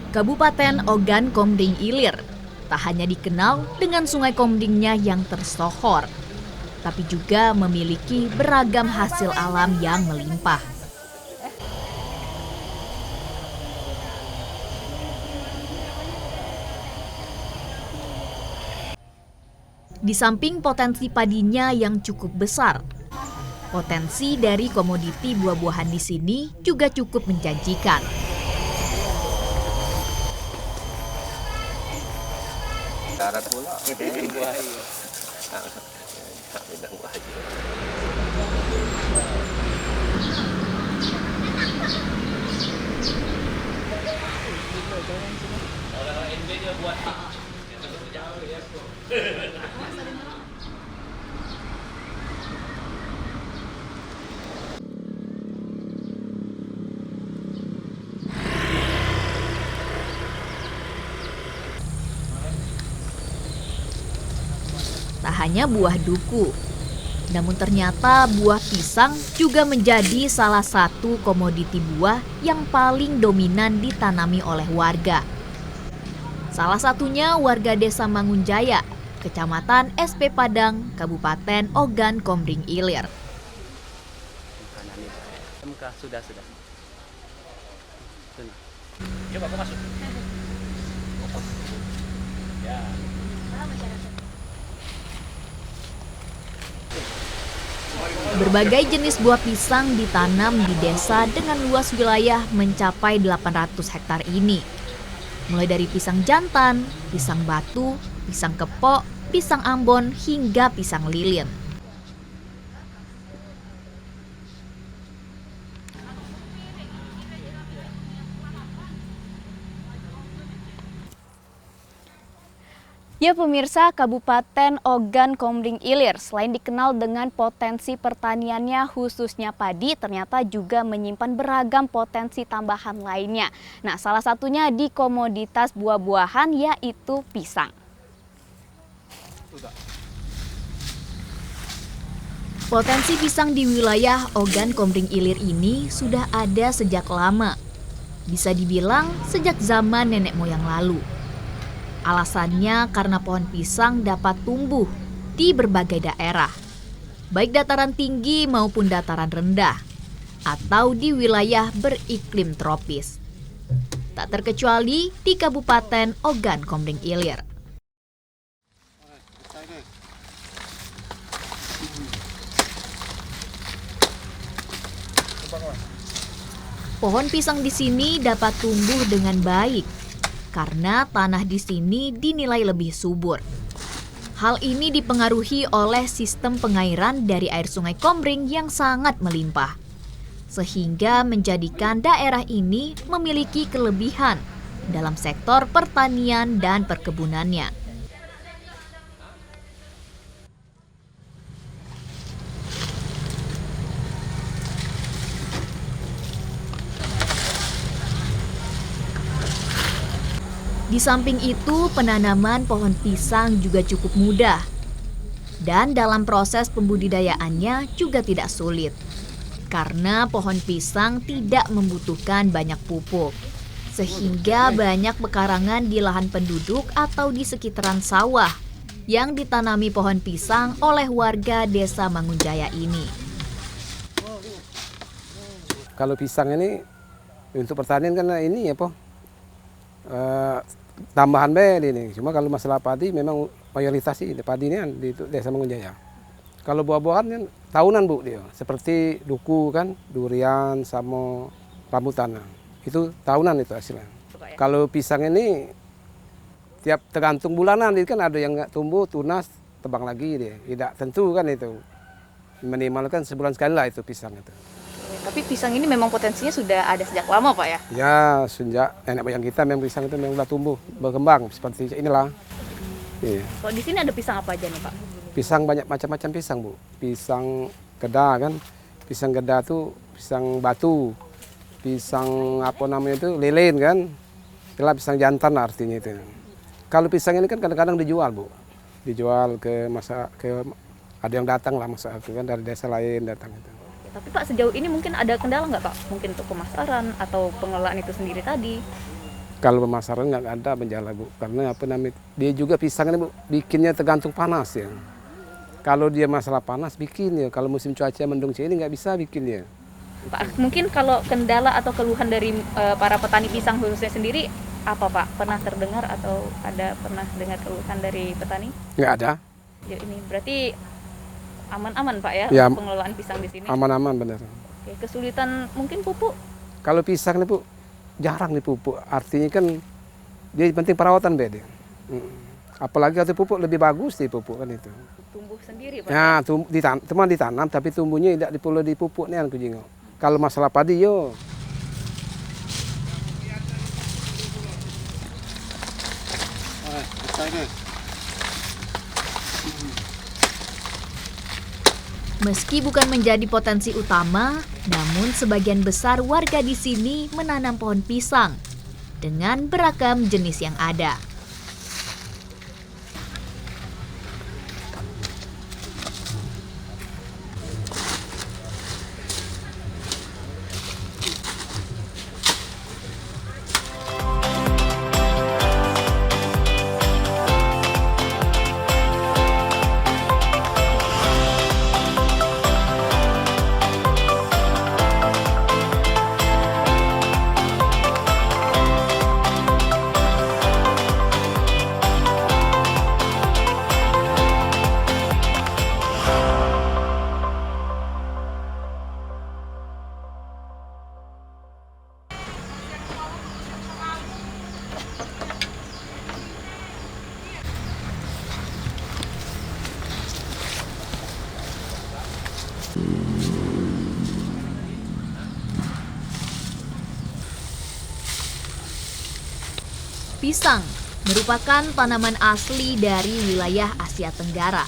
Kabupaten Ogan Komering Ilir tak hanya dikenal dengan sungai Komringnya yang tersohor, tapi juga memiliki beragam hasil alam yang melimpah. Di samping potensi padinya yang cukup besar, potensi dari komoditi buah-buahan di sini juga cukup menjanjikan. Darat pula. Tak hanya buah duku, namun ternyata buah pisang juga menjadi salah satu komoditi buah yang paling dominan ditanami oleh warga. Salah satunya warga Desa Mangunjaya, Kecamatan SP Padang, Kabupaten Ogan Komering Ilir. Sudah. Coba aku masuk. Ya. Berbagai jenis buah pisang ditanam di desa dengan luas wilayah mencapai 800 hektar ini. Mulai dari pisang jantan, pisang batu, pisang kepok, pisang ambon, hingga pisang lilin. Ya pemirsa, Kabupaten Ogan Komering Ilir selain dikenal dengan potensi pertaniannya khususnya padi, ternyata juga menyimpan beragam potensi tambahan lainnya. Nah, salah satunya di komoditas buah-buahan yaitu pisang. Potensi pisang di wilayah Ogan Komering Ilir ini sudah ada sejak lama. Bisa dibilang sejak zaman nenek moyang lalu. Alasannya karena pohon pisang dapat tumbuh di berbagai daerah, baik dataran tinggi maupun dataran rendah, atau di wilayah beriklim tropis. Tak terkecuali di Kabupaten Ogan Komering Ilir. Pohon pisang di sini dapat tumbuh dengan baik karena tanah di sini dinilai lebih subur. Hal ini dipengaruhi oleh sistem pengairan dari air Sungai Komering yang sangat melimpah, sehingga menjadikan daerah ini memiliki kelebihan dalam sektor pertanian dan perkebunannya. Di samping itu, penanaman pohon pisang juga cukup mudah. Dan dalam proses pembudidayaannya juga tidak sulit. Karena pohon pisang tidak membutuhkan banyak pupuk. Sehingga banyak pekarangan di lahan penduduk atau di sekitaran sawah yang ditanami pohon pisang oleh warga Desa Mangunjaya ini. Kalau pisang ini untuk pertanian kan ini ya po. Tambahan ini. Cuma kalau masalah padi memang mayoritas sih padi ini kan di Desa Mangunjaya. Kalau buah-buahan kan tahunan Bu dia, seperti duku kan, durian sama rambutan. Itu tahunan itu hasilnya. Kalau pisang ini tiap tergantung bulanan, kan ada yang nggak tumbuh, tunas, tebang lagi dia. Tidak tentu kan itu. Minimal kan sebulan sekali lah itu pisang itu. Tapi pisang ini memang potensinya sudah ada sejak lama Pak ya? Ya, sejak nenek moyang kita memang pisang itu memang sudah tumbuh, berkembang seperti inilah. Iya. Kalau di sini ada pisang apa aja nih Pak? Pisang banyak macam-macam pisang Bu. Pisang geda kan, pisang geda tuh pisang batu, pisang apa namanya itu lilin kan, itulah pisang jantan artinya itu. Kalau pisang ini kan kadang-kadang dijual Bu, dijual ke ada yang datang lah masa kan dari desa lain datang itu. Tapi Pak sejauh ini mungkin ada kendala nggak Pak? Mungkin untuk pemasaran atau pengelolaan itu sendiri tadi? Kalau pemasaran nggak ada menjala Bu, karena apa namanya, dia juga pisangnya Bu, bikinnya tergantung panas ya. Kalau dia masalah panas bikin ya, kalau musim cuaca mendung ini nggak bisa bikin ya. Pak, mungkin kalau kendala atau keluhan dari para petani pisang khususnya sendiri apa Pak? Pernah terdengar atau pernah dengar keluhan dari petani? Nggak ada, Ya, ini berarti aman-aman Pak ya, Ya, untuk pengelolaan pisang di sini. aman-aman bener. Oke, kesulitan mungkin pupuk. Kalau pisang nih Bu, jarang nih pupuk. Artinya kan dia penting perawatan beda. Apalagi kalau pupuk lebih bagus sih pupuk kan itu. Tumbuh sendiri Pak. Ya, cuma ditanam tapi tumbuhnya tidak perlu dipupuk nih aku jingok. Kalau masalah padi yo. Meski bukan menjadi potensi utama, namun sebagian besar warga di sini menanam pohon pisang dengan beragam jenis yang ada. Pisang merupakan tanaman asli dari wilayah Asia Tenggara.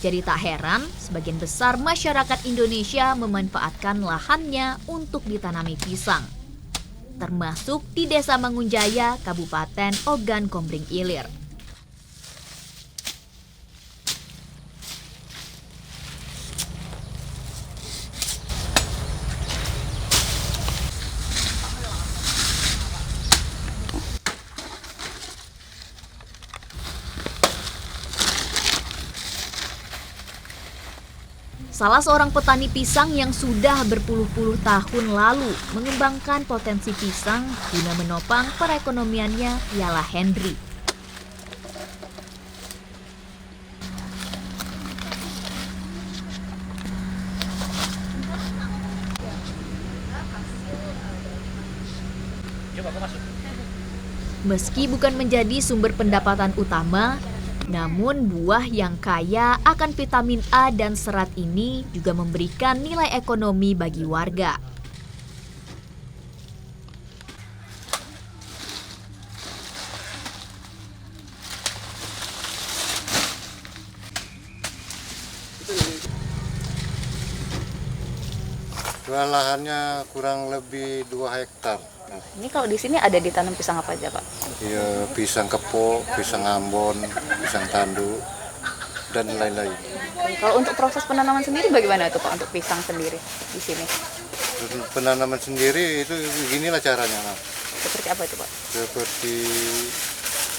Jadi tak heran, sebagian besar masyarakat Indonesia memanfaatkan lahannya untuk ditanami pisang. Termasuk di Desa Mangunjaya, Kabupaten Ogan Komering Ilir. Salah seorang petani pisang yang sudah berpuluh-puluh tahun lalu mengembangkan potensi pisang guna menopang perekonomiannya ialah Henry. Coba aku masuk. Meski bukan menjadi sumber pendapatan utama, namun buah yang kaya akan vitamin A dan serat ini juga memberikan nilai ekonomi bagi warga. Lahannya kurang lebih 2 hektar. Ini kalau di sini ada ditanam pisang apa aja Pak? Ya, pisang kepok, pisang ambon, pisang tanduk, dan lain-lain. Kalau untuk proses penanaman sendiri bagaimana tuh Pak untuk pisang sendiri di sini? Penanaman sendiri itu beginilah caranya. Nah. Seperti apa itu Pak? Seperti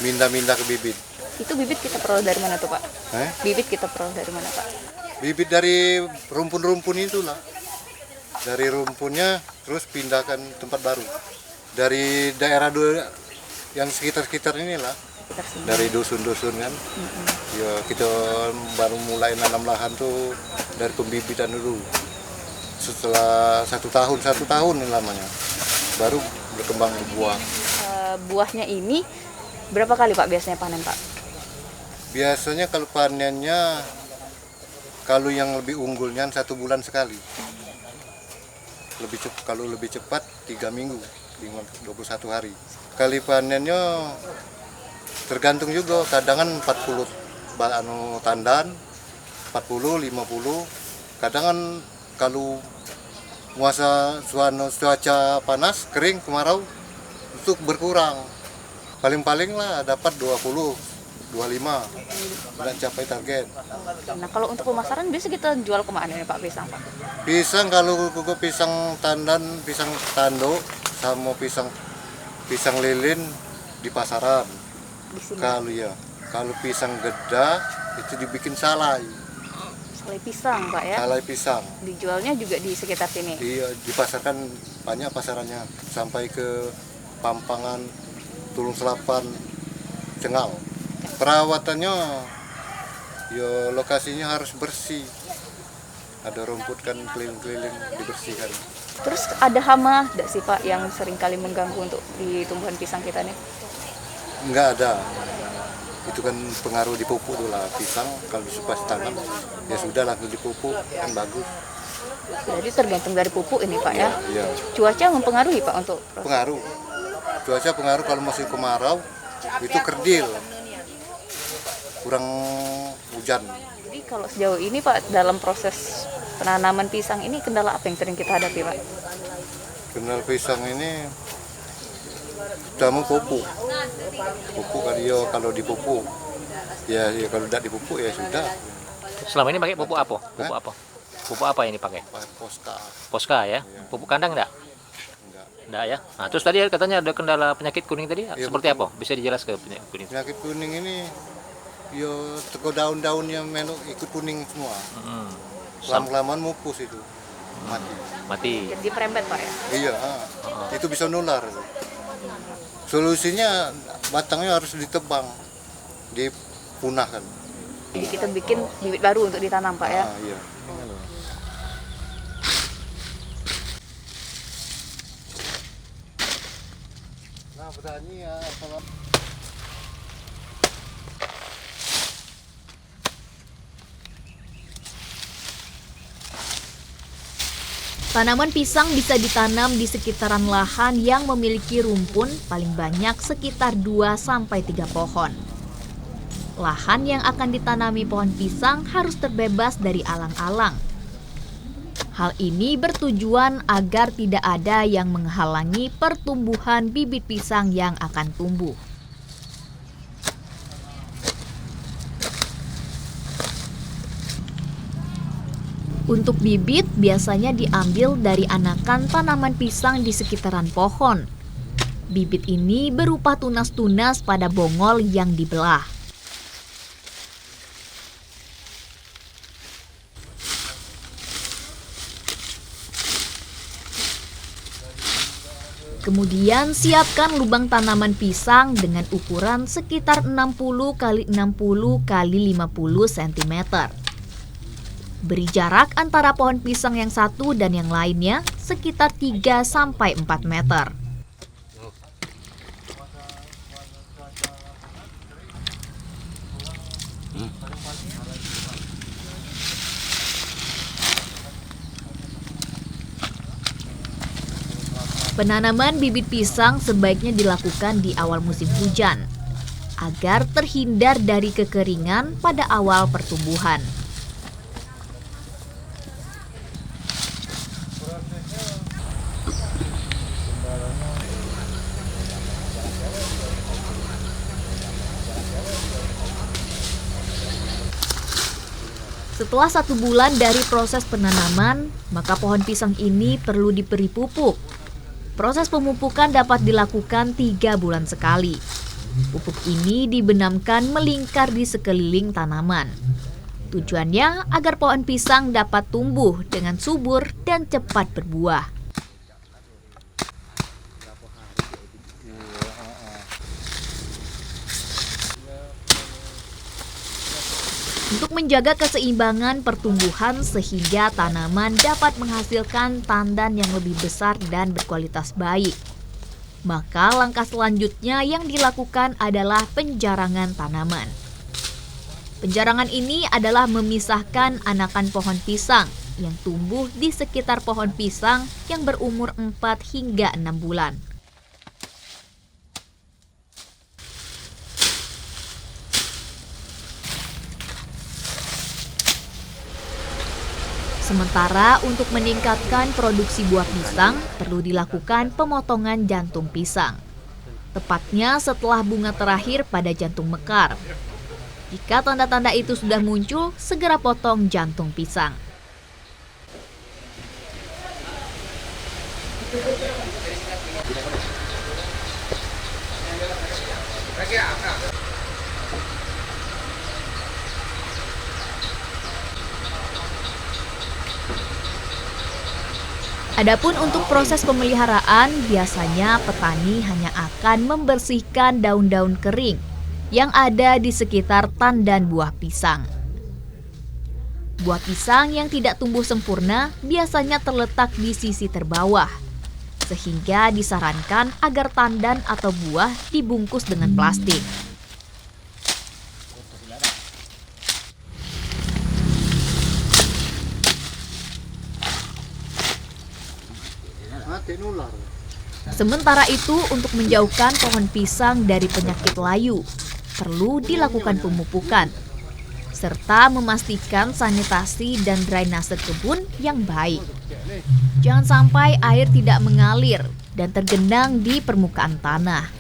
minda-minda ke bibit. Itu bibit kita peroleh dari mana tuh Pak? Bibit kita peroleh dari mana Pak? Bibit dari rumpun-rumpun itulah. Dari rumpunnya terus pindahkan tempat baru. Dari daerah yang sekitar-sekitar inilah. Dari dusun-dusun kan. Ya kita baru mulai nanam lahan tuh dari pembibitan dulu. Setelah satu tahun lamanya baru berkembang buah. Buahnya ini berapa kali Pak biasanya panen Pak? Biasanya kalau panennya, kalau yang lebih unggulnya 1 bulan sekali. Kalau lebih cepat 3 minggu, 21 hari. Kali panennya tergantung juga, kadang kan 40 tandan, 40, 50. Kadang kan kalau cuaca panas, kering, kemarau, itu berkurang. Paling-paling lah dapat 20, 25, dan capai target. Nah kalau untuk pemasaran biasa kita jual kemana nih Pak pisang Pak? Pisang kalau pisang tandan, pisang tanduk, sama pisang pisang lilin di pasaran. Di sini. Kalau pisang geda itu dibikin salai. Salai pisang, Pak ya. Salai pisang. Dijualnya juga di sekitar sini. Iya, dipasarkan banyak pasarannya sampai ke Pampangan, Tulung Selapan, Cengal. Perawatannya ya lokasinya harus bersih. Ada rumput kan keliling-keliling dibersihkan. Terus ada hama enggak sih Pak yang sering kali mengganggu untuk di tumbuhan pisang kita nih? Enggak ada. Itu kan pengaruh di pupuk dulu lah. Pisang kalau pas tanam ya sudah langsung dipupuk kan bagus. Jadi tergantung dari pupuk ini Pak ya. Iya. Cuaca mempengaruhi Pak untuk Pengaruh. Cuaca pengaruh kalau musim kemarau itu kerdil. Kurang hujan. Jadi kalau sejauh ini Pak dalam proses penanaman pisang ini kendala apa yang sering kita hadapi Pak? Kenal pisang ini jamu pupuk. Pupuk kalau dipupuk. Ya kalau tidak dipupuk ya sudah. Selama ini pakai pupuk apa? Pupuk Hah? apa? Pupuk apa yang dipakai? Poska. Poska ya? Pupuk kandang enggak? Enggak. Enggak ya? Nah, terus tadi katanya ada kendala penyakit kuning tadi, seperti apa? Bisa dijelaskan penyakit kuning? Penyakit kuning ini ya teko daun-daunnya ikut kuning semua. Lama-lamaan mupus itu. Mati. Jadi perembet Pak ya? Iya, itu bisa nular. Solusinya batangnya harus ditebang, dipunahkan. Jadi kita bikin bibit baru untuk ditanam Pak ya? Iya. Nah, petani ya, kalau Tanaman pisang bisa ditanam di sekitaran lahan yang memiliki rumpun paling banyak sekitar 2-3 pohon. Lahan yang akan ditanami pohon pisang harus terbebas dari alang-alang. Hal ini bertujuan agar tidak ada yang menghalangi pertumbuhan bibit pisang yang akan tumbuh. Untuk bibit biasanya diambil dari anakan tanaman pisang di sekitaran pohon. Bibit ini berupa tunas-tunas pada bongol yang dibelah. Kemudian siapkan lubang tanaman pisang dengan ukuran sekitar 60 x 60 x 50 cm. Beri jarak antara pohon pisang yang satu dan yang lainnya sekitar 3-4 meter. Penanaman bibit pisang sebaiknya dilakukan di awal musim hujan, agar terhindar dari kekeringan pada awal pertumbuhan. Setelah 1 bulan dari proses penanaman, maka pohon pisang ini perlu diberi pupuk. Proses pemupukan dapat dilakukan 3 bulan sekali. Pupuk ini dibenamkan melingkar di sekeliling tanaman. Tujuannya agar pohon pisang dapat tumbuh dengan subur dan cepat berbuah. Untuk menjaga keseimbangan pertumbuhan sehingga tanaman dapat menghasilkan tandan yang lebih besar dan berkualitas baik, maka langkah selanjutnya yang dilakukan adalah penjarangan tanaman. Penjarangan ini adalah memisahkan anakan pohon pisang yang tumbuh di sekitar pohon pisang yang berumur 4 hingga 6 bulan. Sementara untuk meningkatkan produksi buah pisang, perlu dilakukan pemotongan jantung pisang. Tepatnya setelah bunga terakhir pada jantung mekar. Jika tanda-tanda itu sudah muncul, segera potong jantung pisang. Adapun untuk proses pemeliharaan, biasanya petani hanya akan membersihkan daun-daun kering yang ada di sekitar tandan buah pisang. Buah pisang yang tidak tumbuh sempurna biasanya terletak di sisi terbawah, sehingga disarankan agar tandan atau buah dibungkus dengan plastik. Mati nular. Sementara itu, untuk menjauhkan pohon pisang dari penyakit layu, perlu dilakukan pemupukan, serta memastikan sanitasi dan drainase kebun yang baik. Jangan sampai air tidak mengalir dan tergenang di permukaan tanah.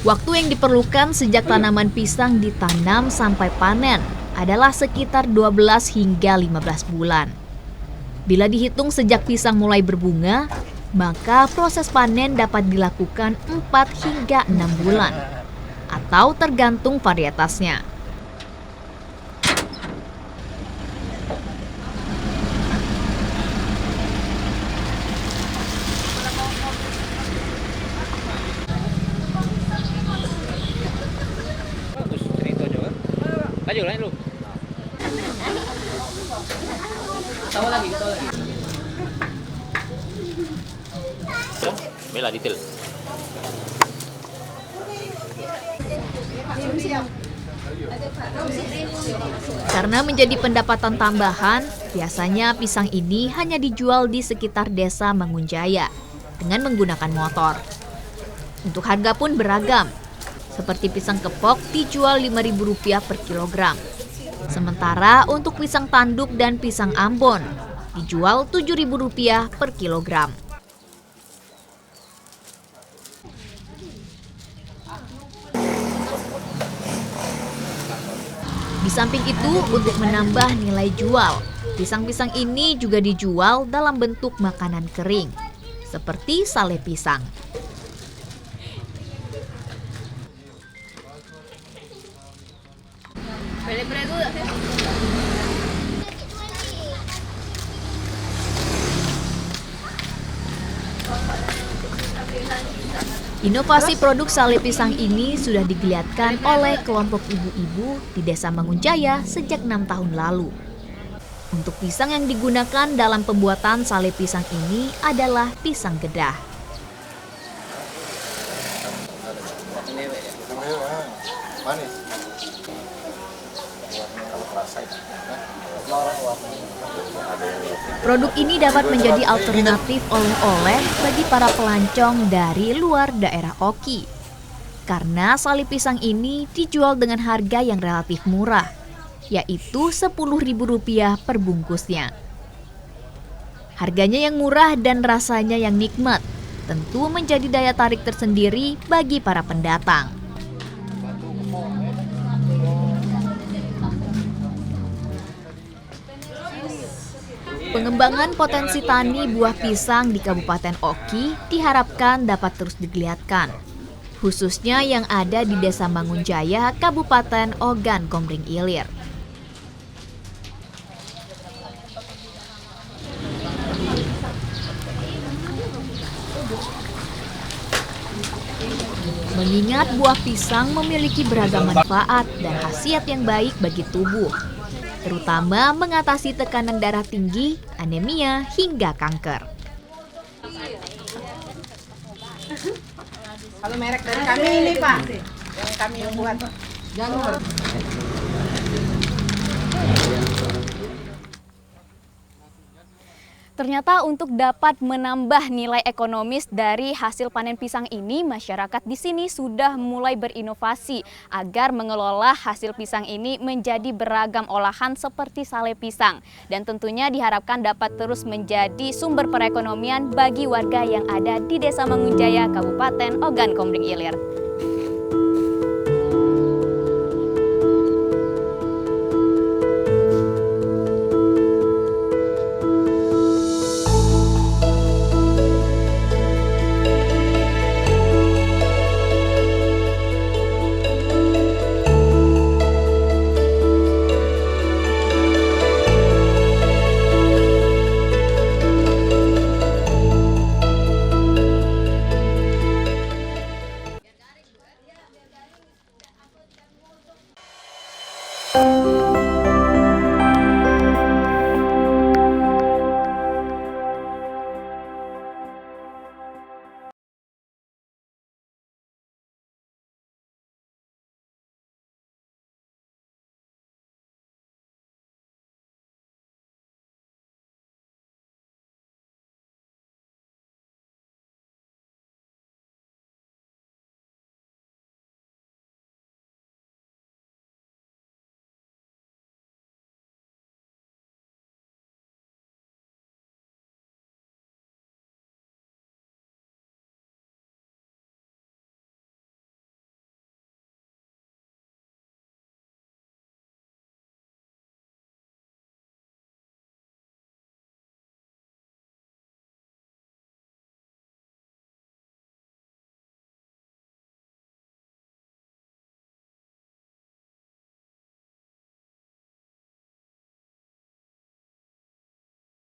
Waktu yang diperlukan sejak tanaman pisang ditanam sampai panen adalah sekitar 12 hingga 15 bulan. Bila dihitung sejak pisang mulai berbunga, maka proses panen dapat dilakukan 4 hingga 6 bulan, atau tergantung varietasnya. Lanjut lu. Tahu lagi. Bela detail. Karena menjadi pendapatan tambahan, biasanya pisang ini hanya dijual di sekitar desa Mangunjaya dengan menggunakan motor. Untuk harga pun beragam. Seperti pisang kepok dijual Rp5.000 per kilogram. Sementara untuk pisang tanduk dan pisang Ambon dijual Rp7.000 per kilogram. Di samping itu, untuk menambah nilai jual, pisang-pisang ini juga dijual dalam bentuk makanan kering, seperti sale pisang. Inovasi produk sale pisang ini sudah digeliatkan oleh kelompok ibu-ibu di Desa Mangunjaya sejak 6 tahun lalu. Untuk pisang yang digunakan dalam pembuatan sale pisang ini adalah pisang gedah. Manis. Produk ini dapat menjadi alternatif oleh-oleh bagi para pelancong dari luar daerah Oki. Karena sale pisang ini dijual dengan harga yang relatif murah, yaitu Rp10.000 per bungkusnya. Harganya yang murah dan rasanya yang nikmat, tentu menjadi daya tarik tersendiri bagi para pendatang. Pengembangan potensi tani buah pisang di Kabupaten Oki diharapkan dapat terus digeliatkan, khususnya yang ada di Desa Mangunjaya, Kabupaten Ogan Komering Ilir. Mengingat buah pisang memiliki beragam manfaat dan khasiat yang baik bagi tubuh, terutama mengatasi tekanan darah tinggi, anemia, hingga kanker. Kalau merek dari kami ini Pak, yang kami yang buat. Jangan. Ternyata untuk dapat menambah nilai ekonomis dari hasil panen pisang ini, masyarakat di sini sudah mulai berinovasi agar mengelola hasil pisang ini menjadi beragam olahan seperti sale pisang. Dan tentunya diharapkan dapat terus menjadi sumber perekonomian bagi warga yang ada di Desa Mangunjaya, Kabupaten Ogan Komering Ilir.